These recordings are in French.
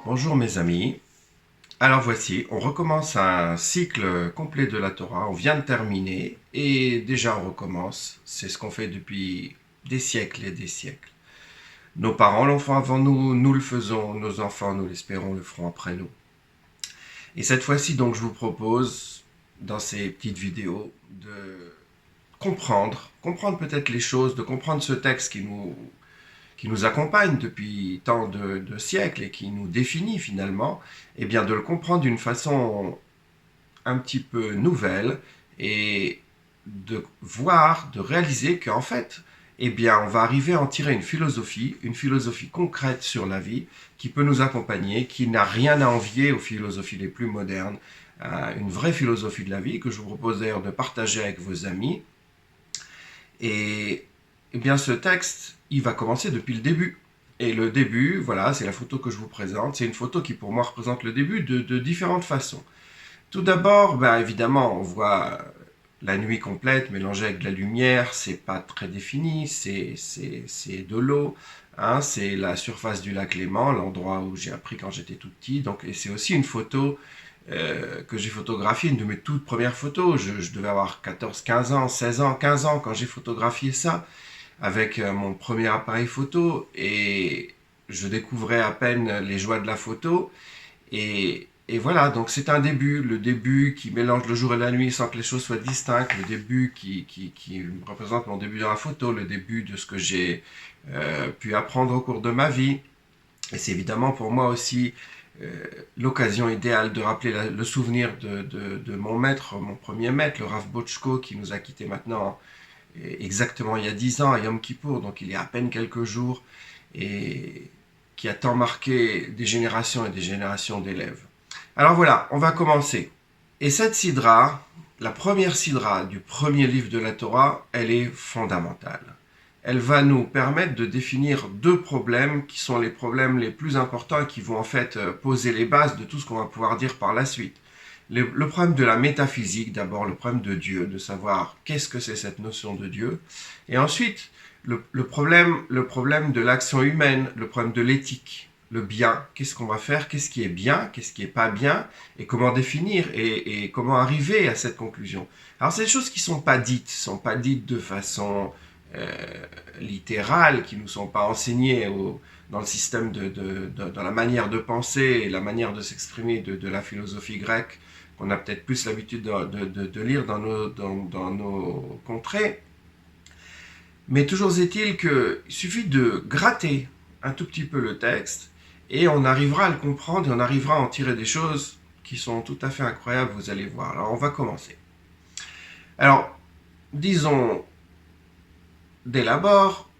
Bonjour mes amis. Alors voici, on recommence un cycle complet de la Torah. On vient de terminer et déjà on recommence. C'est ce qu'on fait depuis des siècles et des siècles. Nos parents l'ont fait avant nous, nous le faisons, nos enfants, nous l'espérons, le feront après nous. Et cette fois-ci donc je vous propose dans ces petites vidéos de comprendre peut-être les choses, de comprendre ce texte qui nous accompagne depuis tant de siècles et qui nous définit finalement, et bien de le comprendre d'une façon un petit peu nouvelle et de voir, de réaliser qu'en fait, eh bien, on va arriver à en tirer une philosophie concrète sur la vie qui peut nous accompagner, qui n'a rien à envier aux philosophies les plus modernes, une vraie philosophie de la vie que je vous propose d'ailleurs de partager avec vos amis. Et eh bien, ce texte, il va commencer depuis le début. Et le début, voilà, c'est la photo que je vous présente. C'est une photo qui, pour moi, représente le début de différentes façons. Tout d'abord, ben, évidemment, on voit la nuit complète mélangée avec de la lumière. C'est pas très défini, c'est de l'eau. Hein, c'est la surface du lac Léman, l'endroit où j'ai appris quand j'étais tout petit. Donc, et c'est aussi une photo que j'ai photographiée, une de mes toutes premières photos. Je devais avoir 14, 15 ans, 16 ans, 15 ans quand j'ai photographié ça avec mon premier appareil photo et je découvrais à peine les joies de la photo. Et voilà, donc c'est un début, le début qui mélange le jour et la nuit sans que les choses soient distinctes, le début qui représente mon début dans la photo, le début de ce que j'ai pu apprendre au cours de ma vie. Et c'est évidemment pour moi aussi l'occasion idéale de rappeler le souvenir de mon maître, mon premier maître, le Rav Bochko, qui nous a quittés maintenant exactement il y a 10 ans à Yom Kippour, donc il y a à peine quelques jours, et qui a tant marqué des générations et des générations d'élèves. Alors voilà, on va commencer. Et cette sidra, la première sidra du premier livre de la Torah, elle est fondamentale. Elle va nous permettre de définir deux problèmes qui sont les problèmes les plus importants et qui vont en fait poser les bases de tout ce qu'on va pouvoir dire par la suite. Le problème de la métaphysique, d'abord le problème de Dieu, de savoir qu'est-ce que c'est cette notion de Dieu, et ensuite le problème de l'action humaine, le problème de l'éthique, le bien, qu'est-ce qu'on va faire, qu'est-ce qui est bien, qu'est-ce qui est pas bien, et comment définir, et comment arriver à cette conclusion. Alors c'est des choses qui sont pas dites de façon littérale, qui nous sont pas enseignées dans le système dans la manière de penser et la manière de s'exprimer de la philosophie grecque, qu'on a peut-être plus l'habitude de lire dans nos contrées. Mais toujours est-il qu'il suffit de gratter un tout petit peu le texte et on arrivera à le comprendre et on arrivera à en tirer des choses qui sont tout à fait incroyables, vous allez voir. Alors on va commencer. Alors, disons dès l'abord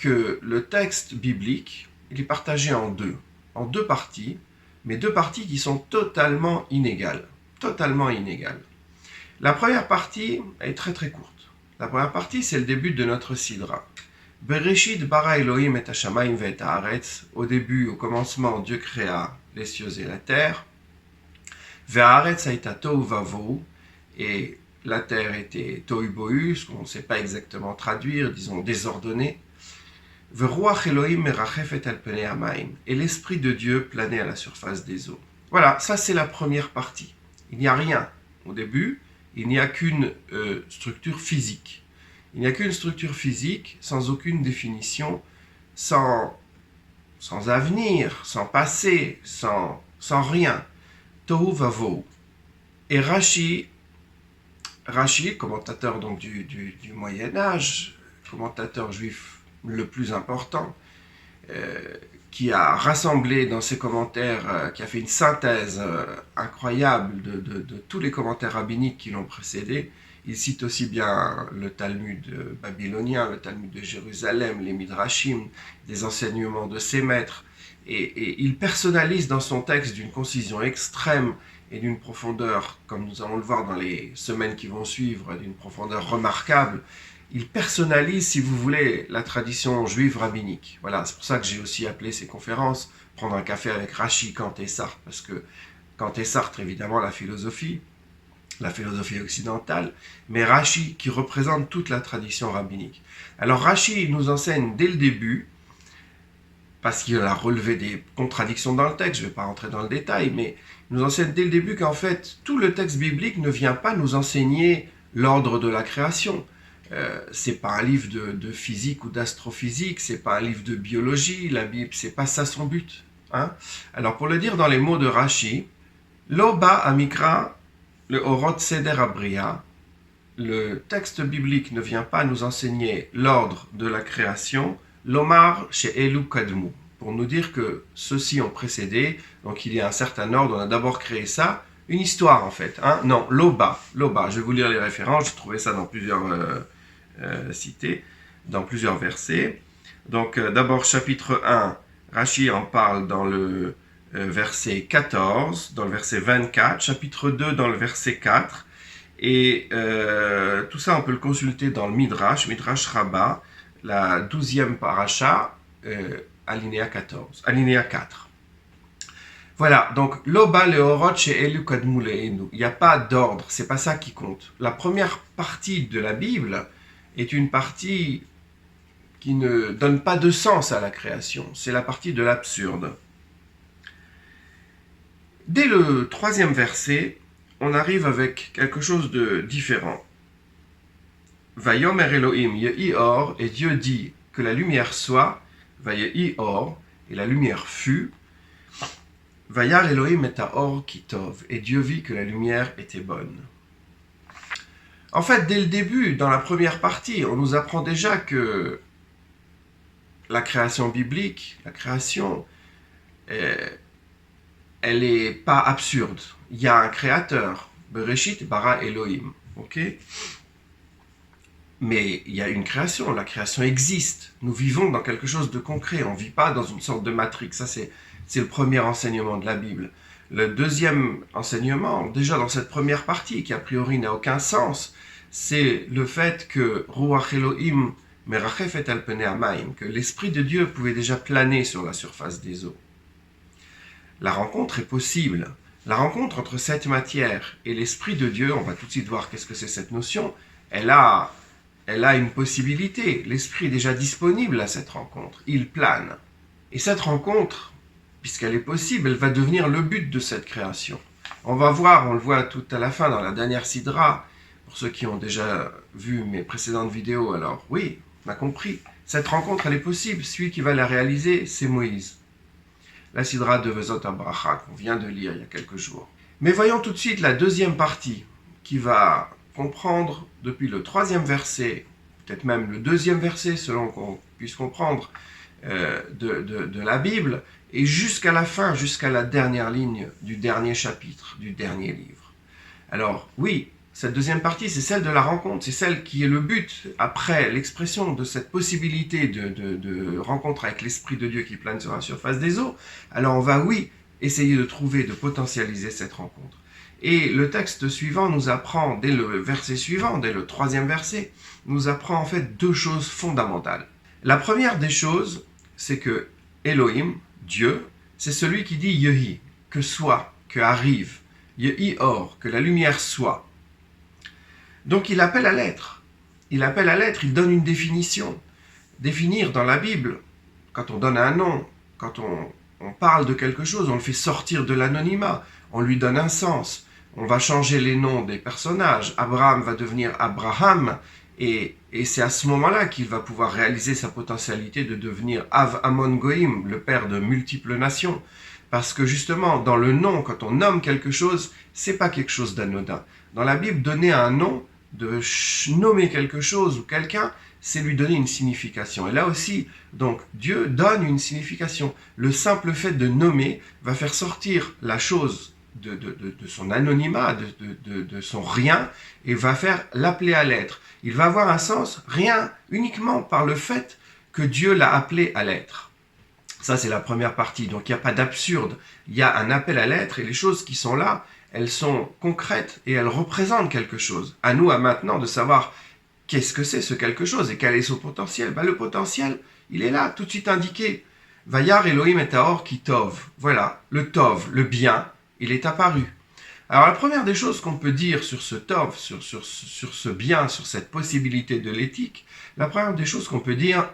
que le texte biblique, il est partagé en deux parties, mais deux parties qui sont totalement inégales. Totalement inégales. La première partie est très très courte. La première partie, c'est le début de notre sidra. Bereshit bara Elohim et hashamayim ve'et haaretz. Au début, au commencement, Dieu créa les cieux et la terre. Ve'haaretz haïta tohu vavohu. Et la terre était tohu bohu, ce qu'on ne sait pas exactement traduire, disons désordonné. Ve'ruach Elohim merachefet al penei hamayim. Et l'esprit de Dieu planait à la surface des eaux. Voilà, ça c'est la première partie. Il n'y a rien au début, il n'y a qu'une structure physique. Il n'y a qu'une structure physique sans aucune définition, sans avenir, sans passé, sans rien. Tohu vavohu. Et Rashi, commentateur donc du Moyen-Âge, commentateur juif le plus important, qui a rassemblé dans ses commentaires, qui a fait une synthèse incroyable de tous les commentaires rabbiniques qui l'ont précédé. Il cite aussi bien le Talmud babylonien, le Talmud de Jérusalem, les Midrashim, des enseignements de ses maîtres, et il personnalise dans son texte d'une concision extrême et d'une profondeur, comme nous allons le voir dans les semaines qui vont suivre, d'une profondeur remarquable. Il personnalise, si vous voulez, la tradition juive rabbinique. Voilà, c'est pour ça que j'ai aussi appelé ces conférences « Prendre un café avec Rashi, Kant et Sartre », parce que Kant et Sartre, évidemment, la philosophie occidentale, mais Rashi qui représente toute la tradition rabbinique. Alors Rashi nous enseigne dès le début parce qu'il a relevé des contradictions dans le texte, je ne vais pas rentrer dans le détail, mais il nous enseigne dès le début qu'en fait, tout le texte biblique ne vient pas nous enseigner l'ordre de la création. C'est pas un livre de physique ou d'astrophysique, c'est pas un livre de biologie, la Bible, c'est pas ça son but. Hein. Alors pour le dire dans les mots de Rashi, Lo ba amikra le orot seder abria, le texte biblique ne vient pas nous enseigner l'ordre de la création, l'omar chez Elu kadmu, pour nous dire que ceux-ci ont précédé, donc il y a un certain ordre, on a d'abord créé ça, une histoire en fait. Hein. Non, loba, je vais vous lire les références, j'ai trouvé ça dans plusieurs cités, dans plusieurs versets. Donc d'abord chapitre 1, Rashi en parle dans le verset 14, dans le verset 24, chapitre 2 dans le verset 4, et tout ça on peut le consulter dans le Midrash Rabbah, la 12e paracha, alinéa 4. Voilà, donc Loba leorot chez Elu kadmuleenu. Il n'y a pas d'ordre, c'est pas ça qui compte. La première partie de la Bible est une partie qui ne donne pas de sens à la création. C'est la partie de l'absurde. Dès le 3e verset, on arrive avec quelque chose de différent. Vayomer Elohim yehi or, et Dieu dit que la lumière soit, vayehi or, et la lumière fut. Vayar Elohim et or kitov, et Dieu vit que la lumière était bonne. En fait, dès le début, dans la première partie, on nous apprend déjà que la création biblique, la création, elle n'est pas absurde. Il y a un créateur, Bereshit bara Elohim, ok ? Mais il y a une création, la création existe. Nous vivons dans quelque chose de concret, on ne vit pas dans une sorte de matrix. Ça, c'est le premier enseignement de la Bible. Le deuxième enseignement, déjà dans cette première partie, qui a priori n'a aucun sens, c'est le fait que Ruach Elohim merachefet al penei hamayim, que l'Esprit de Dieu pouvait déjà planer sur la surface des eaux. La rencontre est possible. La rencontre entre cette matière et l'Esprit de Dieu, on va tout de suite voir qu'est-ce que c'est cette notion, elle a une possibilité. L'Esprit est déjà disponible à cette rencontre. Il plane. Et cette rencontre, puisqu'elle est possible, elle va devenir le but de cette création. On va voir, on le voit tout à la fin dans la dernière Sidra, pour ceux qui ont déjà vu mes précédentes vidéos, alors oui, on a compris. Cette rencontre, elle est possible. Celui qui va la réaliser, c'est Moïse. La Sidra de Vezot HaBracha, qu'on vient de lire il y a quelques jours. Mais voyons tout de suite la deuxième partie, qui va comprendre depuis le 3e verset, peut-être même le 2e verset, selon qu'on puisse comprendre, de la Bible, et jusqu'à la fin, jusqu'à la dernière ligne du dernier chapitre, du dernier livre. Alors oui, cette deuxième partie, c'est celle de la rencontre, c'est celle qui est le but, après l'expression de cette possibilité de rencontre avec l'Esprit de Dieu qui plane sur la surface des eaux. Alors on va, oui, essayer de trouver, de potentialiser cette rencontre. Et le texte suivant nous apprend, dès le verset suivant, dès le 3e verset, nous apprend en fait deux choses fondamentales. La première des choses, c'est que Elohim, Dieu, c'est celui qui dit Yehi, que soit, que arrive, Yehi or, que la lumière soit. Donc il appelle à l'être. Il appelle à l'être, il donne une définition. Définir dans la Bible, quand on donne un nom, quand on parle de quelque chose, on le fait sortir de l'anonymat, on lui donne un sens. On va changer les noms des personnages. Abraham va devenir Abraham, et c'est à ce moment-là qu'il va pouvoir réaliser sa potentialité de devenir Av Amon Goïm, le père de multiples nations. Parce que justement, dans le nom, quand on nomme quelque chose, c'est pas quelque chose d'anodin. Dans la Bible, donner un nom, de nommer quelque chose ou quelqu'un, c'est lui donner une signification. Et là aussi, donc, Dieu donne une signification. Le simple fait de nommer va faire sortir la chose de son anonymat, de son rien, et va faire l'appeler à l'être. Il va avoir un sens rien, uniquement par le fait que Dieu l'a appelé à l'être. Ça, c'est la première partie. Donc, il n'y a pas d'absurde. Il y a un appel à l'être, et les choses qui sont là, elles sont concrètes et elles représentent quelque chose. À nous, à maintenant, de savoir qu'est-ce que c'est ce quelque chose et quel est son potentiel. Le potentiel, il est là, tout de suite indiqué. Vayar Elohim et or ki tov. Voilà, le tov, le bien, il est apparu. Alors la première des choses qu'on peut dire sur ce tov, sur ce bien, sur cette possibilité de l'éthique, la première des choses qu'on peut dire,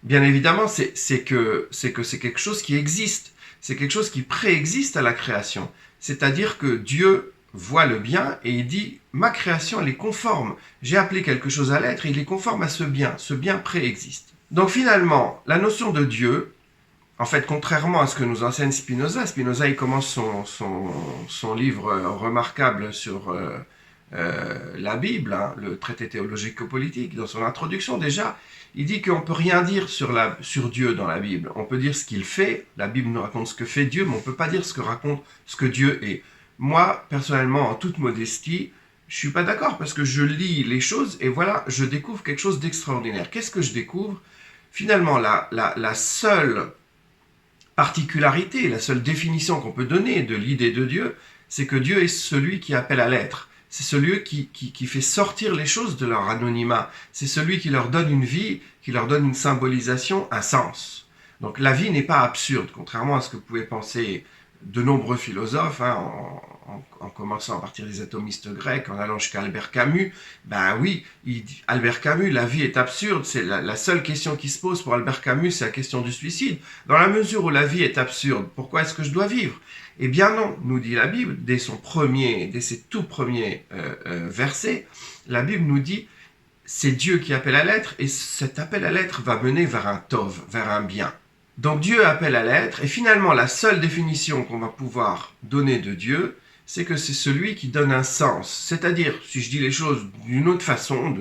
Bien évidemment, c'est que c'est quelque chose qui existe. C'est quelque chose qui préexiste à la création. C'est-à-dire que Dieu voit le bien et il dit, ma création, elle est conforme. J'ai appelé quelque chose à l'être et il est conforme à ce bien. Ce bien préexiste. Donc finalement, la notion de Dieu, en fait, contrairement à ce que nous enseigne Spinoza, Spinoza il commence son livre remarquable sur la Bible, hein, le traité théologico-politique, dans son introduction déjà, il dit qu'on ne peut rien dire sur Dieu dans la Bible. On peut dire ce qu'il fait, la Bible nous raconte ce que fait Dieu, mais on ne peut pas dire ce que Dieu est. Moi, personnellement, en toute modestie, je ne suis pas d'accord parce que je lis les choses et voilà, je découvre quelque chose d'extraordinaire. Qu'est-ce que je découvre? Finalement, la seule particularité, la seule définition qu'on peut donner de l'idée de Dieu, c'est que Dieu est celui qui appelle à l'être. C'est celui qui fait sortir les choses de leur anonymat. C'est celui qui leur donne une vie, qui leur donne une symbolisation, un sens. Donc la vie n'est pas absurde, contrairement à ce que pouvaient penser de nombreux philosophes, hein, en commençant à partir des atomistes grecs, en allant jusqu'à Albert Camus. Ben oui, Albert Camus, la vie est absurde. C'est la seule question qui se pose pour Albert Camus, c'est la question du suicide. Dans la mesure où la vie est absurde, pourquoi est-ce que je dois vivre? Eh bien non, nous dit la Bible, dès ses tout premiers versets, la Bible nous dit c'est Dieu qui appelle à l'être et cet appel à l'être va mener vers un tov, vers un bien. Donc Dieu appelle à l'être et finalement la seule définition qu'on va pouvoir donner de Dieu, c'est que c'est celui qui donne un sens. C'est-à-dire, si je dis les choses d'une autre façon,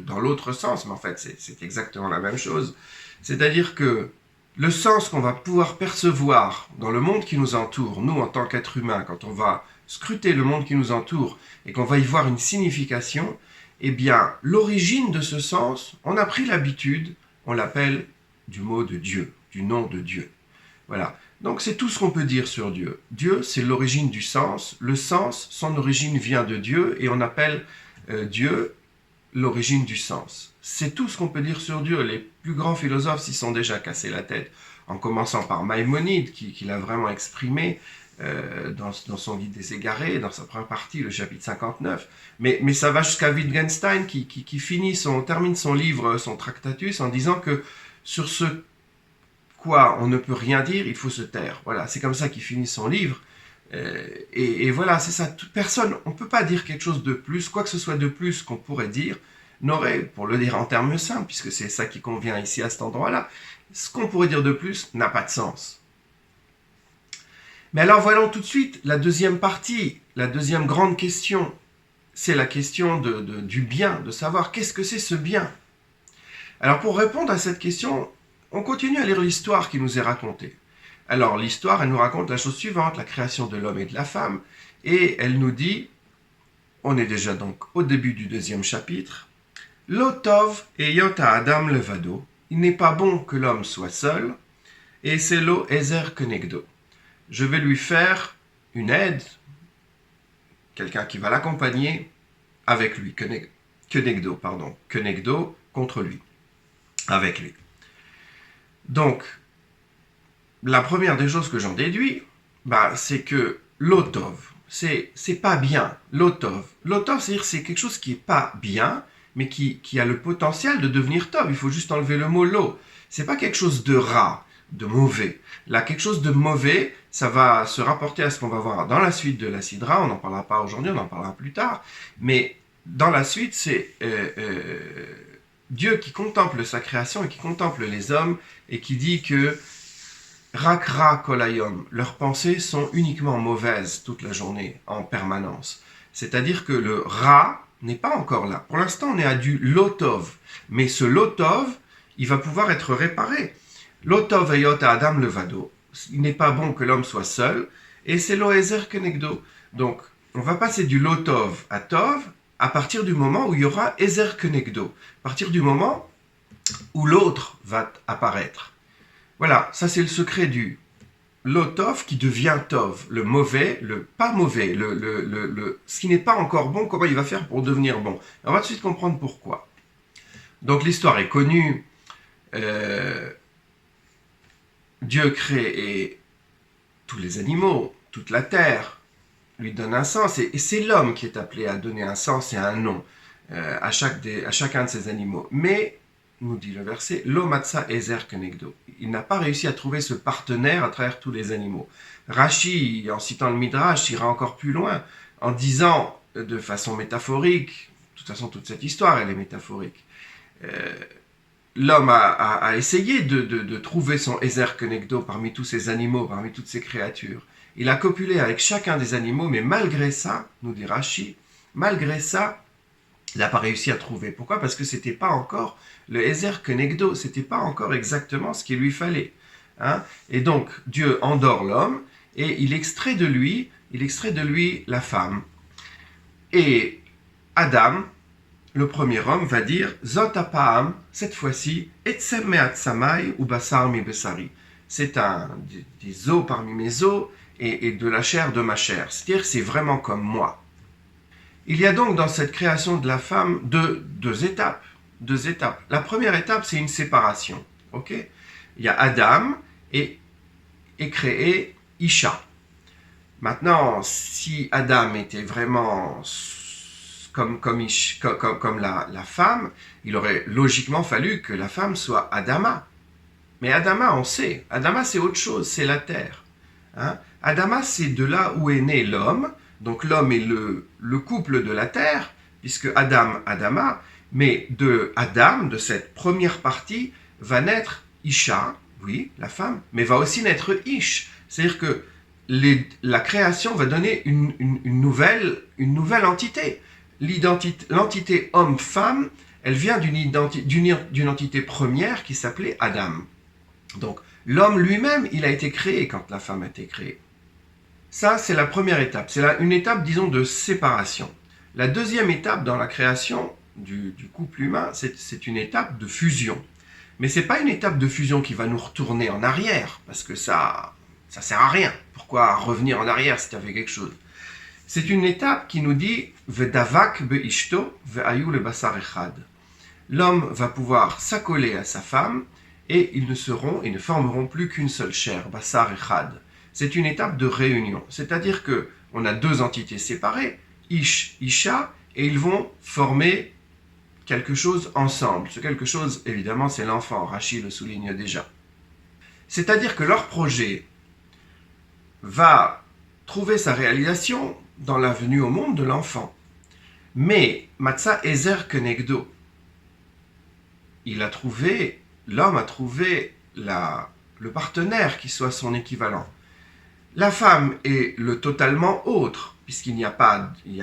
dans l'autre sens, mais en fait c'est exactement la même chose, c'est-à-dire que le sens qu'on va pouvoir percevoir dans le monde qui nous entoure, nous en tant qu'êtres humains, quand on va scruter le monde qui nous entoure et qu'on va y voir une signification, eh bien, l'origine de ce sens, on a pris l'habitude, on l'appelle du mot de Dieu, du nom de Dieu. Voilà. Donc c'est tout ce qu'on peut dire sur Dieu. Dieu, c'est l'origine du sens. Le sens, son origine vient de Dieu et on appelle Dieu l'origine du sens. C'est tout ce qu'on peut dire sur Dieu. Les plus grands philosophes s'y sont déjà cassés la tête, en commençant par Maïmonide, qui l'a vraiment exprimé dans son Guide des égarés, dans sa première partie, le chapitre 59. Mais ça va jusqu'à Wittgenstein, qui termine son livre, son Tractatus, en disant que sur ce quoi on ne peut rien dire, il faut se taire. Voilà, c'est comme ça qu'il finit son livre. Et voilà, c'est ça. Toute personne, on ne peut pas dire quelque chose de plus, quoi que ce soit de plus qu'on pourrait dire, n'aurait, pour le dire en termes simples, puisque c'est ça qui convient ici à cet endroit-là, ce qu'on pourrait dire de plus n'a pas de sens. Mais alors voyons tout de suite la deuxième partie, la deuxième grande question. C'est la question du bien, de savoir qu'est-ce que c'est ce bien. Alors pour répondre à cette question, on continue à lire l'histoire qui nous est racontée. Alors l'histoire, elle nous raconte la chose suivante, la création de l'homme et de la femme, et elle nous dit, on est déjà donc au début du deuxième chapitre, Lo tov eyot Adam levado, il n'est pas bon que l'homme soit seul, et c'est lo ezer kenegdo. Je vais lui faire une aide, quelqu'un qui va l'accompagner avec lui, kenegdo, contre lui, avec lui. Donc, la première des choses que j'en déduis, c'est que l'otov, c'est pas bien. L'otov, c'est-à-dire c'est quelque chose qui n'est pas bien, mais qui a le potentiel de devenir tov. Il faut juste enlever le mot lo. C'est pas quelque chose de rat, de mauvais. Là, quelque chose de mauvais, ça va se rapporter à ce qu'on va voir dans la suite de la Sidra. On n'en parlera pas aujourd'hui, on en parlera plus tard. Mais dans la suite, c'est Dieu qui contemple sa création et qui contemple les hommes et qui dit que Rakra kolayom, leurs pensées sont uniquement mauvaises toute la journée, en permanence. C'est-à-dire que le ra n'est pas encore là. Pour l'instant, on est à du lotov. Mais ce lotov, il va pouvoir être réparé. Lotov eyot Adam levado. Il n'est pas bon que l'homme soit seul. Et c'est loezer kenegdo. Donc, on va passer du lotov à tov à partir du moment où il y aura ezer kenegdo. À partir du moment où l'autre va apparaître. Voilà, ça c'est le secret du lotov qui devient tov, le mauvais, le pas mauvais, ce qui n'est pas encore bon, comment il va faire pour devenir bon. On va tout de suite comprendre pourquoi. Donc l'histoire est connue, Dieu crée tous les animaux, toute la terre, lui donne un sens, et c'est l'homme qui est appelé à donner un sens et un nom à chacun de ces animaux. Mais nous dit le verset, Lo matza ezer kenegdo. Il n'a pas réussi à trouver ce partenaire à travers tous les animaux. Rashi, en citant le Midrash, ira encore plus loin, en disant de façon métaphorique, de toute façon toute cette histoire elle est métaphorique, l'homme a essayé de trouver son ezer kenegdo parmi tous ces animaux, parmi toutes ces créatures. Il a copulé avec chacun des animaux, mais malgré ça, nous dit Rashi, malgré ça, il n'a pas réussi à trouver. Pourquoi ? Parce que ce n'était pas encore le ezer kenegdo, ce n'était pas encore exactement ce qu'il lui fallait. Hein ? Et donc, Dieu endort l'homme et il extrait de lui la femme. Et Adam, le premier homme, va dire « Zot apa'am » cette fois-ci « Etzem me'at samai ou basar mi besari » c'est des os parmi mes os et de la chair de ma chair. C'est-à-dire c'est vraiment comme moi. Il y a donc dans cette création de la femme deux étapes. La première étape, c'est une séparation. Okay ? Il y a Adam et est créé Isha. Maintenant, si Adam était vraiment comme la femme, il aurait logiquement fallu que la femme soit Adama. Mais Adama, on sait, Adama c'est autre chose, c'est la terre. Hein? Adama, c'est de là où est né l'homme, donc l'homme est le couple de la terre, puisque Adam, Adama, mais de Adam, de cette première partie, va naître Isha, oui, la femme, mais va aussi naître Ish. C'est-à-dire que la création va donner une nouvelle entité. L'entité homme-femme, elle vient d'une entité première qui s'appelait Adam. Donc, l'homme lui-même, il a été créé quand la femme a été créée. Ça, c'est la première étape. C'est une étape, disons, de séparation. La deuxième étape dans la création du couple humain, c'est une étape de fusion. Mais ce n'est pas une étape de fusion qui va nous retourner en arrière, parce que ça sert à rien. Pourquoi revenir en arrière si tu avais quelque chose ? C'est une étape qui nous dit « Vedavak be'ishto ve'ayu le basar echad ». L'homme va pouvoir s'accoler à sa femme, et ils ne formeront plus qu'une seule chair, basar echad. C'est une étape de réunion, c'est-à-dire que on a deux entités séparées, Ish, Isha, et ils vont former quelque chose ensemble. Ce quelque chose, évidemment, c'est l'enfant, Rashi le souligne déjà. C'est-à-dire que leur projet va trouver sa réalisation dans la venue au monde de l'enfant. Mais, Matza Ezer Kenegdo, l'homme a trouvé le partenaire qui soit son équivalent. La femme est le totalement autre, puisqu'il n'y a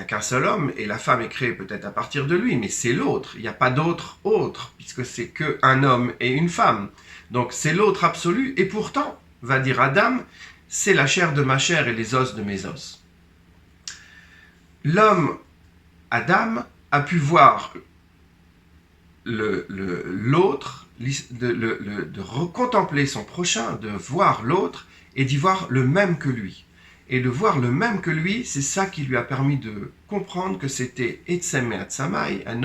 qu'un seul homme, et la femme est créée peut-être à partir de lui, mais c'est l'autre, il n'y a pas d'autre autre, puisque c'est qu'un homme et une femme. Donc c'est l'autre absolu, et pourtant, va dire Adam, c'est la chair de ma chair et les os de mes os. L'homme, Adam, a pu voir l'autre, de recontempler son prochain, de voir l'autre et d'y voir le même que lui. Et de voir le même que lui, c'est ça qui lui a permis de comprendre que c'était Etzem Me'at Samai, un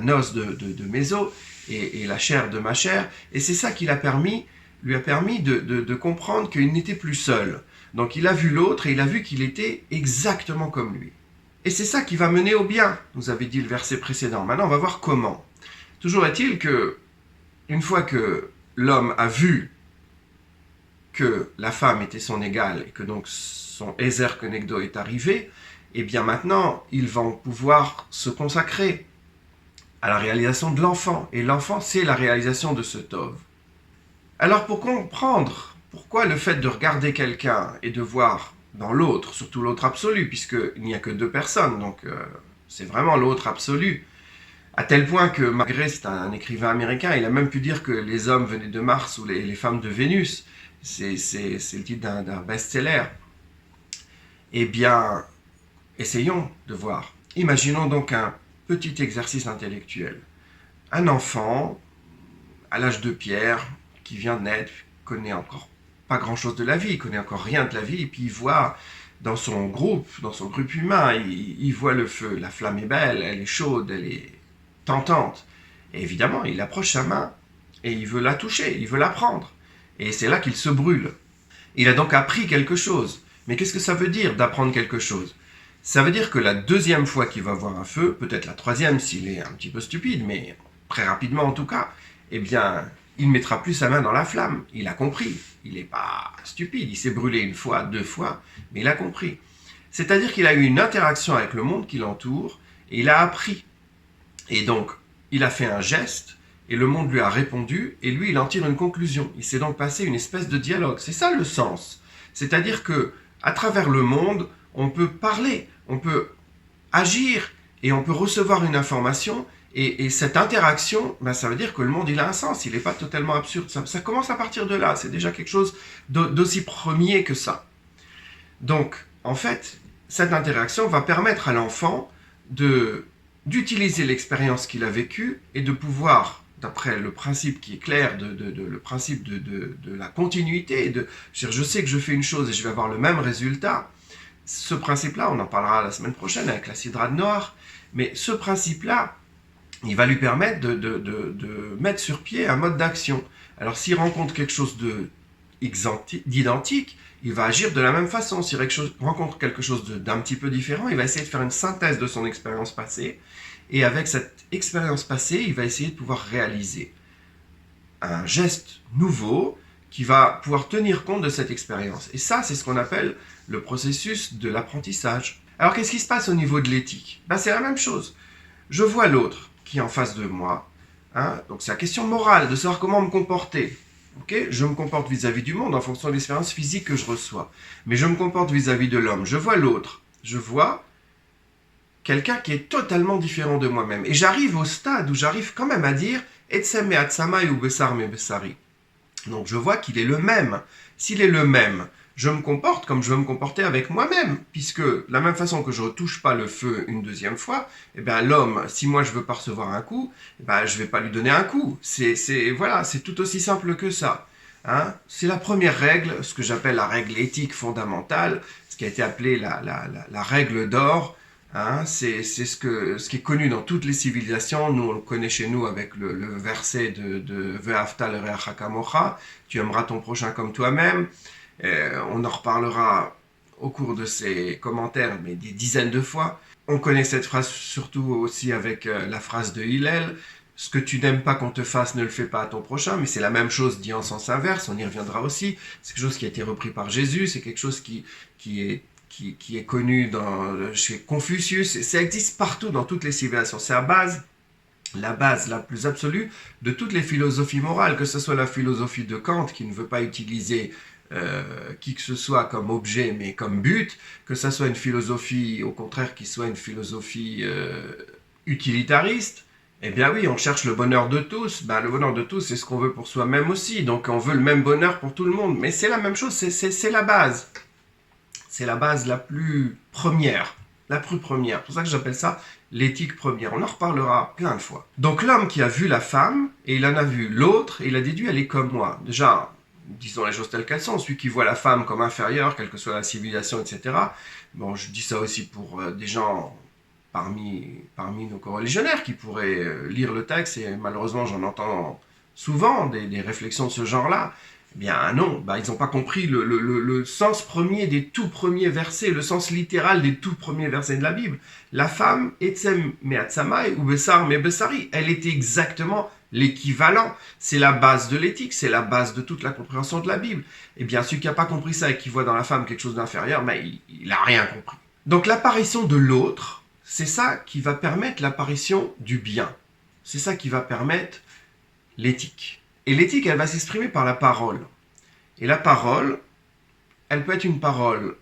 os de mes os et la chair de ma chair. Et c'est ça qui lui a permis de comprendre qu'il n'était plus seul. Donc il a vu l'autre et il a vu qu'il était exactement comme lui. Et c'est ça qui va mener au bien, nous avait dit le verset précédent. Maintenant, on va voir comment. Toujours est-il que, une fois que l'homme a vu que la femme était son égale et que donc son Ezer Kenegdo est arrivé, et bien maintenant, ils vont pouvoir se consacrer à la réalisation de l'enfant. Et l'enfant, c'est la réalisation de ce Tov. Alors, pour comprendre pourquoi le fait de regarder quelqu'un et de voir dans l'autre, surtout l'autre absolu, puisqu'il n'y a que deux personnes, donc c'est vraiment l'autre absolu, à tel point que malgré c'est un écrivain américain, il a même pu dire que les hommes venaient de Mars ou les femmes de Vénus. C'est le titre d'un best-seller. Eh bien, essayons de voir. Imaginons donc un petit exercice intellectuel. Un enfant, à l'âge de pierre, qui vient de naître, connaît encore pas grand-chose de la vie, il connaît encore rien de la vie, et puis il voit dans son groupe humain, il voit le feu, la flamme est belle, elle est chaude, elle est tentante. Et évidemment, il approche sa main, et il veut la toucher, il veut la prendre. Et c'est là qu'il se brûle. Il a donc appris quelque chose. Mais qu'est-ce que ça veut dire d'apprendre quelque chose ? Ça veut dire que la deuxième fois qu'il va voir un feu, peut-être la troisième s'il est un petit peu stupide, mais très rapidement en tout cas, eh bien, il ne mettra plus sa main dans la flamme. Il a compris. Il n'est pas stupide. Il s'est brûlé une fois, deux fois, mais il a compris. C'est-à-dire qu'il a eu une interaction avec le monde qui l'entoure et il a appris. Et donc, il a fait un geste et le monde lui a répondu et lui, il en tire une conclusion. Il s'est donc passé une espèce de dialogue. C'est ça le sens. C'est-à-dire que à travers le monde, on peut parler, on peut agir et on peut recevoir une information. Et cette interaction, ben, ça veut dire que le monde, il a un sens. Il n'est pas totalement absurde. Ça commence à partir de là. C'est déjà quelque chose d'aussi premier que ça. Donc, en fait, cette interaction va permettre à l'enfant d'utiliser l'expérience qu'il a vécue et de pouvoir, d'après le principe qui est clair, le principe de la continuité, je sais que je fais une chose et je vais avoir le même résultat. Ce principe-là, on en parlera la semaine prochaine avec la Sidra de Noir, mais ce principe-là, il va lui permettre de mettre sur pied un mode d'action. Alors s'il rencontre quelque chose d'identique, il va agir de la même façon. S'il rencontre quelque chose d'un petit peu différent, il va essayer de faire une synthèse de son expérience passée. Et avec cette expérience passée, il va essayer de pouvoir réaliser un geste nouveau qui va pouvoir tenir compte de cette expérience. Et ça, c'est ce qu'on appelle le processus de l'apprentissage. Alors qu'est-ce qui se passe au niveau de l'éthique? Ben, c'est la même chose. Je vois l'autre qui est en face de moi. Donc c'est la question morale, de savoir comment me comporter. Okay, je me comporte vis-à-vis du monde en fonction de l'expérience physique que je reçois. Mais je me comporte vis-à-vis de l'homme. Je vois l'autre. Je vois quelqu'un qui est totalement différent de moi-même. Et j'arrive au stade où j'arrive quand même à dire « Etsem me atsamai ou besar me besari ». Donc je vois qu'il est le même. S'il est le même, je me comporte comme je veux me comporter avec moi-même, puisque de la même façon que je ne retouche pas le feu une deuxième fois, eh bien l'homme, si moi je veux pas recevoir un coup, eh bien, je ne vais pas lui donner un coup. Voilà, c'est tout aussi simple que ça. C'est la première règle, ce que j'appelle la règle éthique fondamentale, ce qui a été appelé la règle d'or. C'est ce qui est connu dans toutes les civilisations. Nous, on le connaît chez nous avec le verset de Ve'afta l'ereacha kamocha, tu aimeras ton prochain comme toi-même. On en reparlera au cours de ces commentaires, mais des dizaines de fois. On connaît cette phrase surtout aussi avec la phrase de Hillel. Ce que tu n'aimes pas qu'on te fasse, ne le fais pas à ton prochain. Mais c'est la même chose dit en sens inverse, on y reviendra aussi. C'est quelque chose qui a été repris par Jésus, c'est quelque chose qui est connu chez Confucius. Ça existe partout dans toutes les civilisations. C'est la base la plus absolue de toutes les philosophies morales, que ce soit la philosophie de Kant qui ne veut pas utiliser qui que ce soit comme objet mais comme but, que ça soit une philosophie au contraire qui soit une philosophie utilitariste. Eh bien oui, on cherche le bonheur de tous. Le bonheur de tous, c'est ce qu'on veut pour soi-même aussi. Donc on veut le même bonheur pour tout le monde. Mais c'est la même chose, c'est la base. C'est la base la plus première. La plus première. C'est pour ça que j'appelle ça l'éthique première. On en reparlera plein de fois. Donc l'homme qui a vu la femme, et il en a vu l'autre, et il a déduit, elle est comme moi. Déjà, disons les choses telles qu'elles sont. Celui qui voit la femme comme inférieure, quelle que soit la civilisation, etc. Bon, je dis ça aussi pour des gens parmi nos coreligionnaires qui pourraient lire le texte, et malheureusement j'en entends souvent des réflexions de ce genre-là. Eh bien non, ils n'ont pas compris le sens premier des tout premiers versets, le sens littéral des tout premiers versets de la Bible. La femme, etzem me'atsamai ou besar me besari, elle était exactement l'équivalent. C'est la base de l'éthique, c'est la base de toute la compréhension de la Bible. Eh bien celui qui n'a pas compris ça et qui voit dans la femme quelque chose d'inférieur, il n'a rien compris. Donc l'apparition de l'autre, c'est ça qui va permettre l'apparition du bien. C'est ça qui va permettre l'éthique. Et l'éthique, elle va s'exprimer par la parole. Et la parole, elle peut être une parole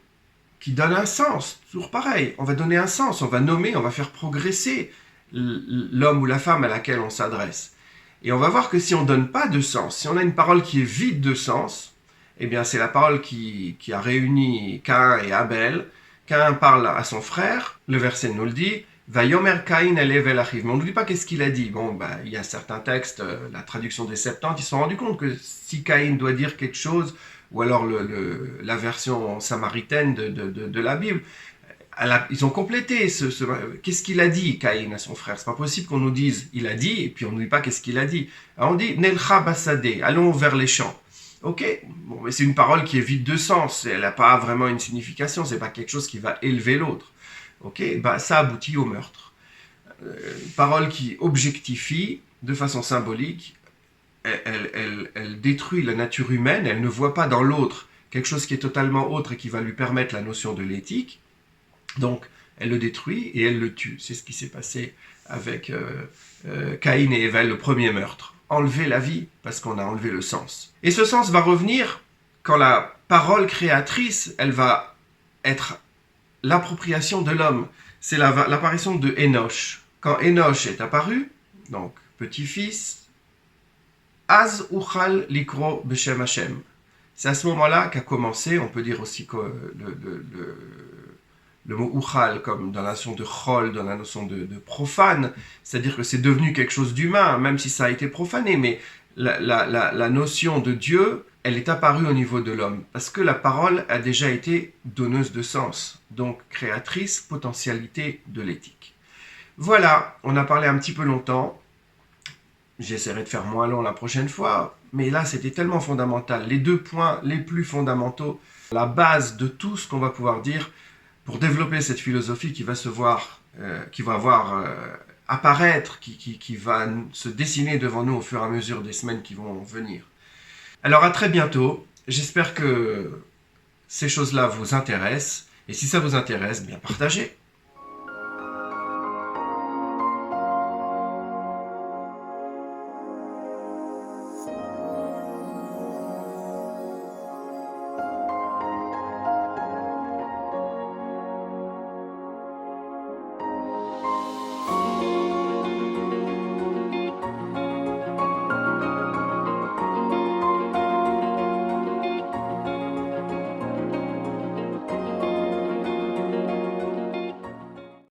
qui donne un sens, toujours pareil. On va donner un sens, on va nommer, on va faire progresser l'homme ou la femme à laquelle on s'adresse. Et on va voir que si on ne donne pas de sens, si on a une parole qui est vide de sens, eh bien c'est la parole qui a réuni Caïn et Abel. Caïn parle à son frère, le verset nous le dit, Vayomer Caïn elev el achiv. Mais on n'oublie pas qu'est-ce qu'il a dit. Il y a certains textes, la traduction des Septante, ils se sont rendus compte que si Caïn doit dire quelque chose, ou alors la version samaritaine de la Bible, ils ont complété qu'est-ce qu'il a dit, Caïn, à son frère. C'est pas possible qu'on nous dise il a dit, et puis on ne nous dit pas qu'est-ce qu'il a dit. Alors on dit Nelcha Basadeh, allons vers les champs. Ok, mais c'est une parole qui est vide de sens, elle n'a pas vraiment une signification, c'est pas quelque chose qui va élever l'autre. Ok, ça aboutit au meurtre. Une parole qui objectifie, de façon symbolique, elle détruit la nature humaine, elle ne voit pas dans l'autre quelque chose qui est totalement autre et qui va lui permettre la notion de l'éthique. Donc, elle le détruit et elle le tue. C'est ce qui s'est passé avec Caïn et Ève, le premier meurtre. Enlever la vie parce qu'on a enlevé le sens. Et ce sens va revenir quand la parole créatrice, elle va être l'appropriation de l'homme. C'est l'apparition de Enoch. Quand Enoch est apparu, donc petit-fils, Az uchal likro b'shem Hashem. C'est à ce moment-là qu'a commencé, on peut dire aussi que le mot uchal, comme dans la notion de chol, dans la notion de profane, c'est-à-dire que c'est devenu quelque chose d'humain, même si ça a été profané, mais la notion de Dieu, elle est apparue au niveau de l'homme, parce que la parole a déjà été donneuse de sens, donc créatrice, potentialité de l'éthique. Voilà, on a parlé un petit peu longtemps. J'essaierai de faire moins long la prochaine fois, mais là c'était tellement fondamental. Les deux points les plus fondamentaux, la base de tout ce qu'on va pouvoir dire pour développer cette philosophie qui va se voir, qui va voir apparaître, qui va se dessiner devant nous au fur et à mesure des semaines qui vont venir. Alors à très bientôt, j'espère que ces choses-là vous intéressent, et si ça vous intéresse, bien partagez.